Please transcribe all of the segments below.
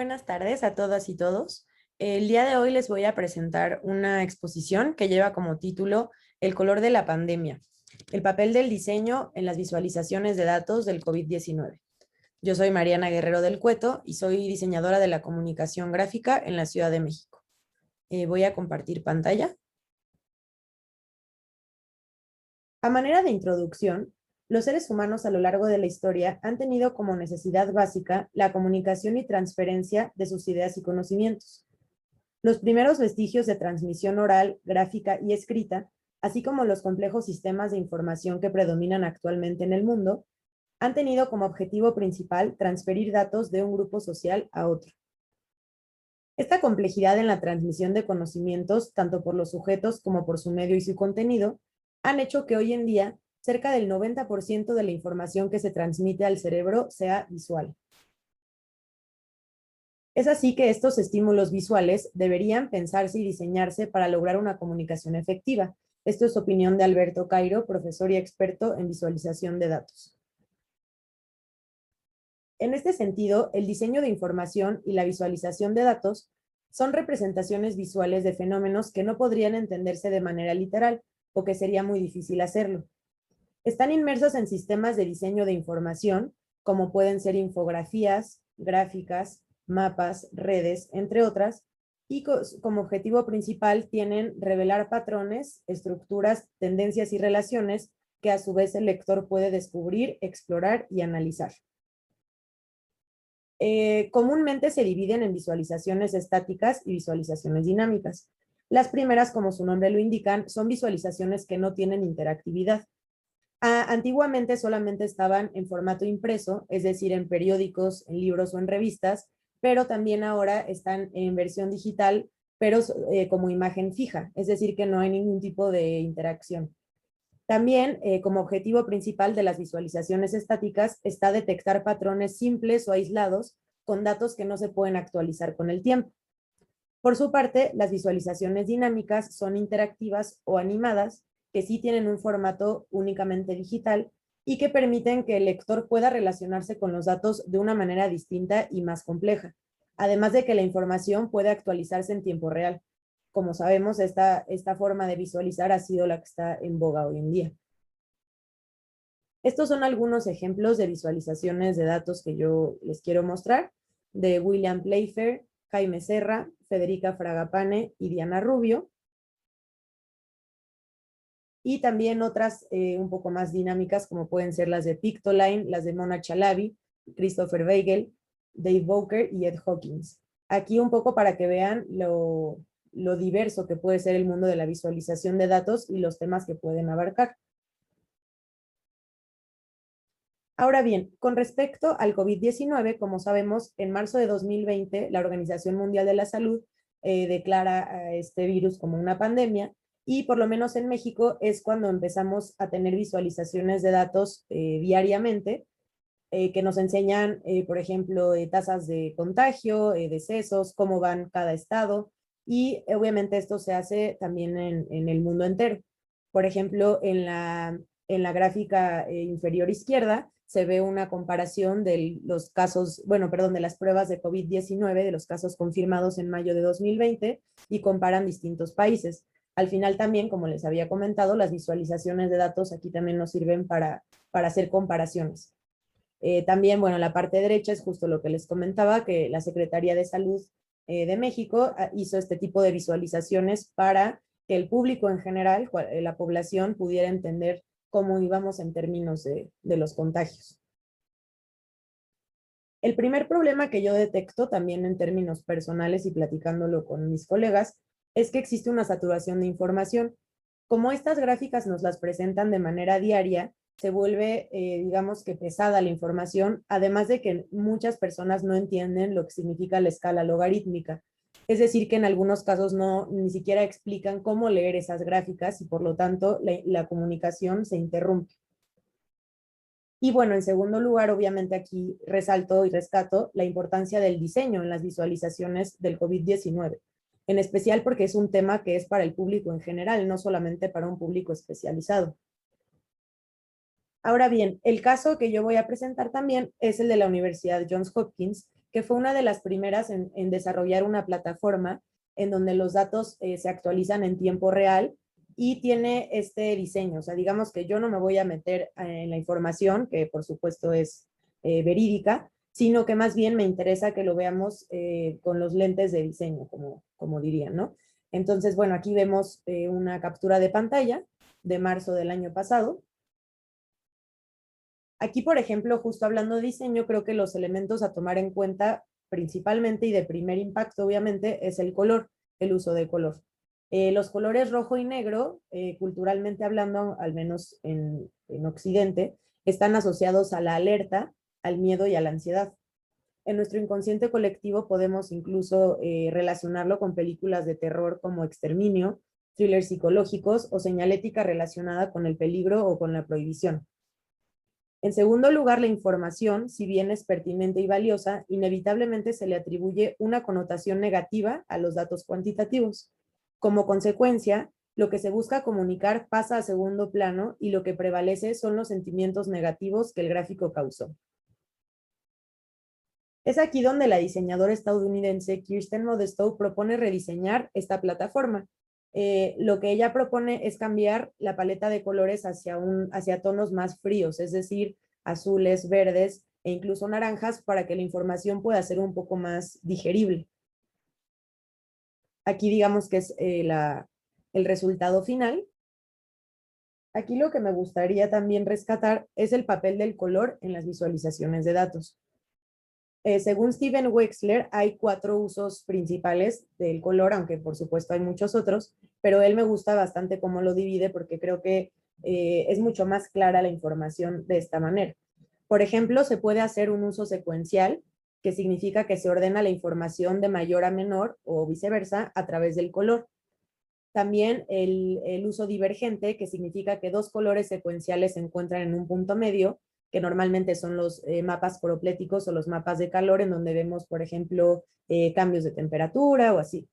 Buenas tardes a todas y todos. El día de hoy les voy a presentar una exposición que lleva como título El color de la pandemia, el papel del diseño en las visualizaciones de datos del COVID-19. Yo soy Mariana Guerrero del Cueto y soy diseñadora de la comunicación gráfica en la Ciudad de México. Voy a compartir pantalla. A manera de introducción, los seres humanos a lo largo de la historia han tenido como necesidad básica la comunicación y transferencia de sus ideas y conocimientos. Los primeros vestigios de transmisión oral, gráfica y escrita, así como los complejos sistemas de información que predominan actualmente en el mundo, han tenido como objetivo principal transferir datos de un grupo social a otro. Esta complejidad en la transmisión de conocimientos, tanto por los sujetos como por su medio y su contenido, han hecho que hoy en día cerca del 90% de la información que se transmite al cerebro sea visual. Es así que estos estímulos visuales deberían pensarse y diseñarse para lograr una comunicación efectiva. Esto es opinión de Alberto Cairo, profesor y experto en visualización de datos. En este sentido, el diseño de información y la visualización de datos son representaciones visuales de fenómenos que no podrían entenderse de manera literal o que sería muy difícil hacerlo. Están inmersos en sistemas de diseño de información, como pueden ser infografías, gráficas, mapas, redes, entre otras, y como objetivo principal tienen revelar patrones, estructuras, tendencias y relaciones que a su vez el lector puede descubrir, explorar y analizar. Comúnmente se dividen en visualizaciones estáticas y visualizaciones dinámicas. Las primeras, como su nombre lo indican, son visualizaciones que no tienen interactividad. Antiguamente solamente estaban en formato impreso, es decir, en periódicos, en libros o en revistas, pero también ahora están en versión digital, pero como imagen fija, es decir, que no hay ningún tipo de interacción. También, como objetivo principal de las visualizaciones estáticas, está detectar patrones simples o aislados con datos que no se pueden actualizar con el tiempo. Por su parte, las visualizaciones dinámicas son interactivas o animadas, que sí tienen un formato únicamente digital y que permiten que el lector pueda relacionarse con los datos de una manera distinta y más compleja, además de que la información puede actualizarse en tiempo real. Como sabemos, esta forma de visualizar ha sido la que está en boga hoy en día. Estos son algunos ejemplos de visualizaciones de datos que yo les quiero mostrar, de William Playfair, Jaime Serra, Federica Fragapane y Diana Rubio. Y también otras un poco más dinámicas, como pueden ser las de Pictoline, las de Mona Chalabi, Christopher Weigel, Dave Bowker y Ed Hawkins. Aquí un poco para que vean lo diverso que puede ser el mundo de la visualización de datos y los temas que pueden abarcar. Ahora bien, con respecto al COVID-19, como sabemos, en marzo de 2020, la Organización Mundial de la Salud declara a este virus como una pandemia y por lo menos en México es cuando empezamos a tener visualizaciones de datos diariamente que nos enseñan, por ejemplo, tasas de contagio, decesos, cómo van cada estado y obviamente esto se hace también en el mundo entero. Por ejemplo, en la gráfica inferior izquierda se ve una comparación de los casos, bueno, perdón, de las pruebas de COVID-19, de los casos confirmados en mayo de 2020 y comparan distintos países. Al final también, como les había comentado, las visualizaciones de datos aquí también nos sirven para hacer comparaciones. También, bueno, la parte derecha es justo lo que les comentaba, que la Secretaría de Salud de México hizo este tipo de visualizaciones para que el público en general, la población, pudiera entender cómo íbamos en términos de los contagios. El primer problema que yo detecto también en términos personales y platicándolo con mis colegas es que existe una saturación de información. Como estas gráficas nos las presentan de manera diaria, se vuelve, digamos que pesada la información, además de que muchas personas no entienden lo que significa la escala logarítmica. Es decir, que en algunos casos ni siquiera explican cómo leer esas gráficas y por lo tanto la comunicación se interrumpe. Y bueno, en segundo lugar, obviamente aquí resalto y rescato la importancia del diseño en las visualizaciones del COVID-19, en especial porque es un tema que es para el público en general, no solamente para un público especializado. Ahora bien, el caso que yo voy a presentar también es el de la Universidad Johns Hopkins, que fue una de las primeras en desarrollar una plataforma en donde los datos se actualizan en tiempo real y tiene este diseño. O sea, digamos que yo no me voy a meter en la información, que por supuesto es verídica, sino que más bien me interesa que lo veamos con los lentes de diseño, como dirían, ¿no? Entonces, bueno, aquí vemos una captura de pantalla de marzo del año pasado. Aquí, por ejemplo, justo hablando de diseño, creo que los elementos a tomar en cuenta principalmente y de primer impacto, obviamente, es el color, el uso de color. Los colores rojo y negro, culturalmente hablando, al menos en Occidente, están asociados a la alerta, al miedo y a la ansiedad. En nuestro inconsciente colectivo podemos incluso relacionarlo con películas de terror como Exterminio, thrillers psicológicos o señalética relacionada con el peligro o con la prohibición. En segundo lugar, la información, si bien es pertinente y valiosa, inevitablemente se le atribuye una connotación negativa a los datos cuantitativos. Como consecuencia, lo que se busca comunicar pasa a segundo plano y lo que prevalece son los sentimientos negativos que el gráfico causó. Es aquí donde la diseñadora estadounidense Kirsten Modestow propone rediseñar esta plataforma. Lo que ella propone es cambiar la paleta de colores hacia tonos más fríos, es decir, azules, verdes e incluso naranjas para que la información pueda ser un poco más digerible. Aquí digamos que es el resultado final. Aquí lo que me gustaría también rescatar es el papel del color en las visualizaciones de datos. Según Steven Wexler, hay 4 usos principales del color, aunque por supuesto hay muchos otros, pero él me gusta bastante cómo lo divide porque creo que es mucho más clara la información de esta manera. Por ejemplo, se puede hacer un uso secuencial, que significa que se ordena la información de mayor a menor o viceversa a través del color. También el uso divergente, que significa que 2 colores secuenciales se encuentran en un punto medio, que normalmente son los mapas coropléticos o los mapas de calor, en donde vemos, por ejemplo, cambios de temperatura o así.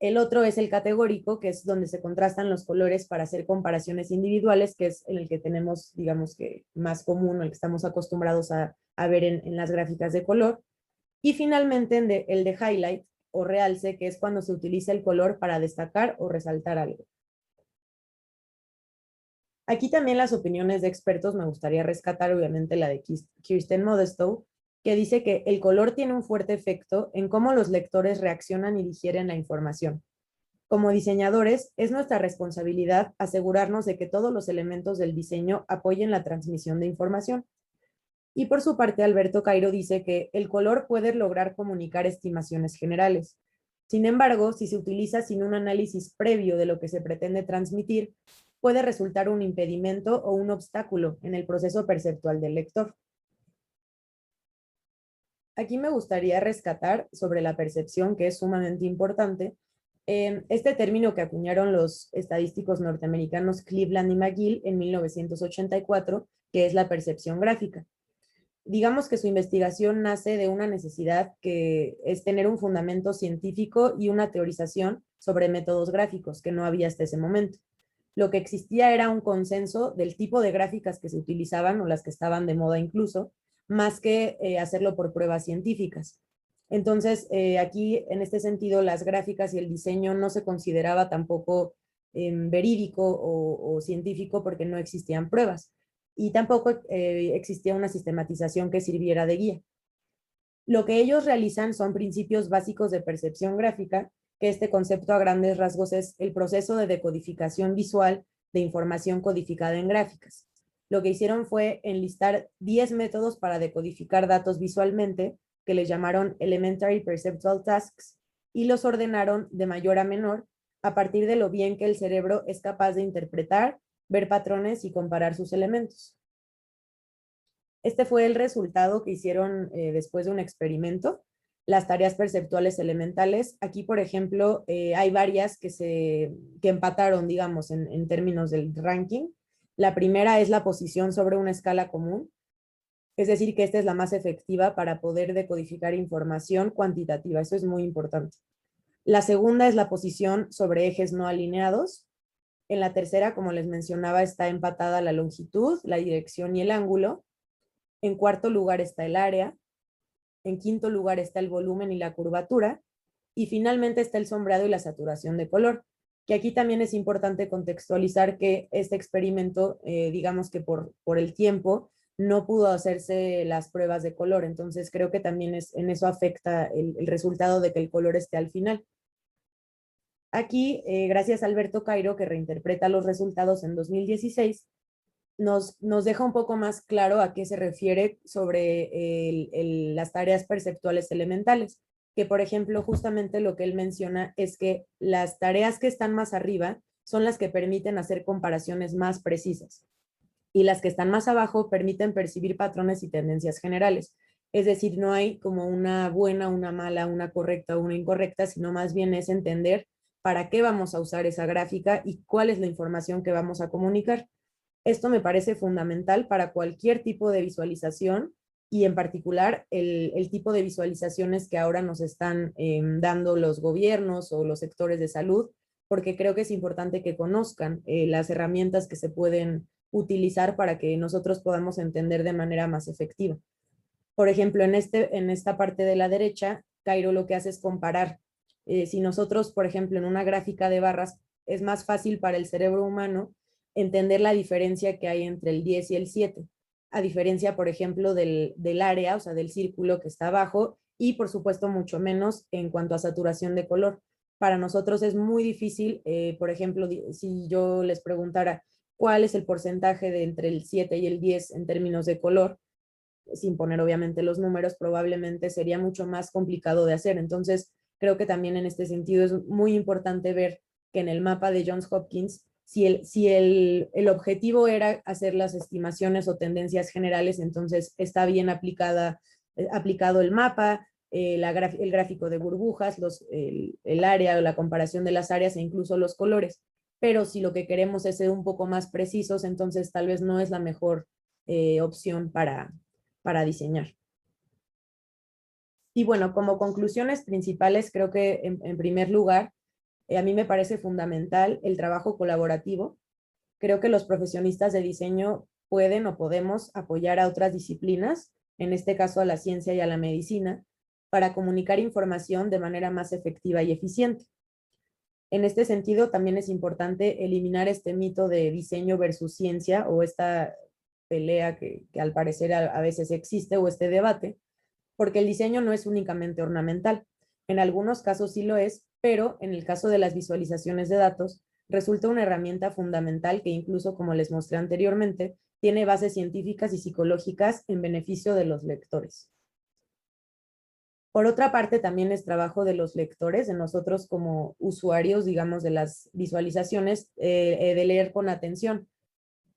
El otro es el categórico, que es donde se contrastan los colores para hacer comparaciones individuales, que es en el que tenemos, digamos que más común, o el que estamos acostumbrados a ver en las gráficas de color. Y finalmente el de highlight o realce, que es cuando se utiliza el color para destacar o resaltar algo. Aquí también las opiniones de expertos me gustaría rescatar, obviamente la de Kirsten Modestow, que dice que el color tiene un fuerte efecto en cómo los lectores reaccionan y digieren la información. Como diseñadores, es nuestra responsabilidad asegurarnos de que todos los elementos del diseño apoyen la transmisión de información. Y por su parte, Alberto Cairo dice que el color puede lograr comunicar estimaciones generales. Sin embargo, si se utiliza sin un análisis previo de lo que se pretende transmitir, puede resultar un impedimento o un obstáculo en el proceso perceptual del lector. Aquí me gustaría rescatar sobre la percepción, que es sumamente importante, este término que acuñaron los estadísticos norteamericanos Cleveland y McGill en 1984, que es la percepción gráfica. Digamos que su investigación nace de una necesidad que es tener un fundamento científico y una teorización sobre métodos gráficos que no había hasta ese momento. Lo que existía era un consenso del tipo de gráficas que se utilizaban o las que estaban de moda incluso, más que hacerlo por pruebas científicas. Entonces, aquí en este sentido, las gráficas y el diseño no se consideraba tampoco verídico o científico porque no existían pruebas y tampoco existía una sistematización que sirviera de guía. Lo que ellos realizan son principios básicos de percepción gráfica, que este concepto a grandes rasgos es el proceso de decodificación visual de información codificada en gráficas. Lo que hicieron fue enlistar 10 métodos para decodificar datos visualmente, que les llamaron Elementary Perceptual Tasks, y los ordenaron de mayor a menor a partir de lo bien que el cerebro es capaz de interpretar, ver patrones y comparar sus elementos. Este fue el resultado que hicieron después de un experimento, las tareas perceptuales elementales. Aquí, por ejemplo, hay varias que empataron, digamos, en términos del ranking. La primera es la posición sobre una escala común, es decir, que esta es la más efectiva para poder decodificar información cuantitativa. Eso es muy importante. La segunda es la posición sobre ejes no alineados. En la tercera, como les mencionaba, está empatada la longitud, la dirección y el ángulo. En cuarto lugar está el área. En quinto lugar está el volumen y la curvatura. Y finalmente está el sombreado y la saturación de color, que aquí también es importante contextualizar que este experimento, digamos que por el tiempo, no pudo hacerse las pruebas de color. Entonces creo que también en eso afecta el resultado de que el color esté al final. Aquí, gracias a Alberto Cairo, que reinterpreta los resultados en 2016, nos deja un poco más claro a qué se refiere sobre las tareas perceptuales elementales, que por ejemplo justamente lo que él menciona es que las tareas que están más arriba son las que permiten hacer comparaciones más precisas y las que están más abajo permiten percibir patrones y tendencias generales. Es decir, no hay como una buena, una mala, una correcta o una incorrecta, sino más bien es entender para qué vamos a usar esa gráfica y cuál es la información que vamos a comunicar. Esto me parece fundamental para cualquier tipo de visualización y en particular el tipo de visualizaciones que ahora nos están dando los gobiernos o los sectores de salud, porque creo que es importante que conozcan las herramientas que se pueden utilizar para que nosotros podamos entender de manera más efectiva. Por ejemplo, en esta parte de la derecha, Cairo lo que hace es comparar. Si nosotros, por ejemplo, en una gráfica de barras, es más fácil para el cerebro humano entender la diferencia que hay entre el 10 y el 7, a diferencia, por ejemplo, del área, o sea, del círculo que está abajo, y por supuesto mucho menos en cuanto a saturación de color. Para nosotros es muy difícil, por ejemplo, si yo les preguntara cuál es el porcentaje de entre el 7 y el 10 en términos de color, sin poner obviamente los números, probablemente sería mucho más complicado de hacer. Entonces, creo que también en este sentido es muy importante ver que en el mapa de Johns Hopkins, si el objetivo era hacer las estimaciones o tendencias generales, entonces está bien aplicado el mapa, el gráfico de burbujas, el área o la comparación de las áreas e incluso los colores. Pero si lo que queremos es ser un poco más precisos, entonces tal vez no es la mejor opción para diseñar. Y bueno, como conclusiones principales, creo que en primer lugar, a mí me parece fundamental el trabajo colaborativo. Creo que los profesionistas de diseño pueden o podemos apoyar a otras disciplinas, en este caso a la ciencia y a la medicina, para comunicar información de manera más efectiva y eficiente. En este sentido, también es importante eliminar este mito de diseño versus ciencia o esta pelea que al parecer a veces existe o este debate, porque el diseño no es únicamente ornamental. En algunos casos sí lo es, pero en el caso de las visualizaciones de datos, resulta una herramienta fundamental que incluso, como les mostré anteriormente, tiene bases científicas y psicológicas en beneficio de los lectores. Por otra parte, también es trabajo de los lectores, de nosotros como usuarios, digamos, de las visualizaciones, de leer con atención,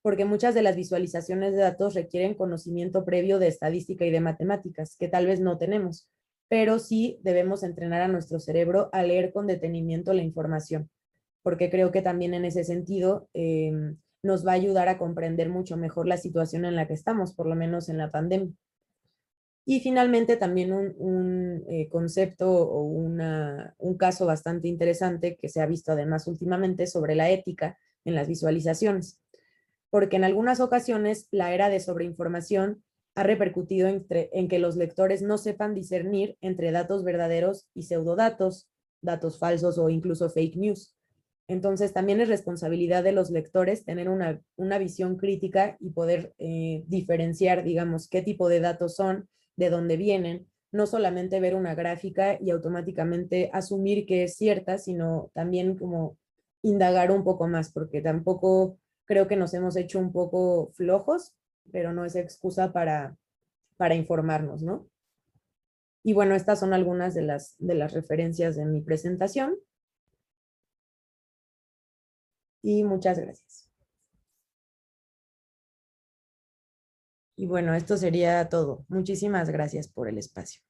porque muchas de las visualizaciones de datos requieren conocimiento previo de estadística y de matemáticas, que tal vez no tenemos, pero sí debemos entrenar a nuestro cerebro a leer con detenimiento la información, porque creo que también en ese sentido nos va a ayudar a comprender mucho mejor la situación en la que estamos, por lo menos en la pandemia. Y finalmente también un concepto o un caso bastante interesante que se ha visto además últimamente sobre la ética en las visualizaciones, porque en algunas ocasiones la era de sobreinformación ha repercutido en que los lectores no sepan discernir entre datos verdaderos y pseudodatos, datos falsos o incluso fake news. Entonces también es responsabilidad de los lectores tener una visión crítica y poder diferenciar, digamos, qué tipo de datos son, de dónde vienen, no solamente ver una gráfica y automáticamente asumir que es cierta, sino también como indagar un poco más, porque tampoco creo que nos hemos hecho un poco flojos, pero no es excusa para informarnos, ¿no? Y bueno, estas son algunas de las referencias de mi presentación y muchas gracias. Y bueno, esto sería todo. Muchísimas gracias por el espacio.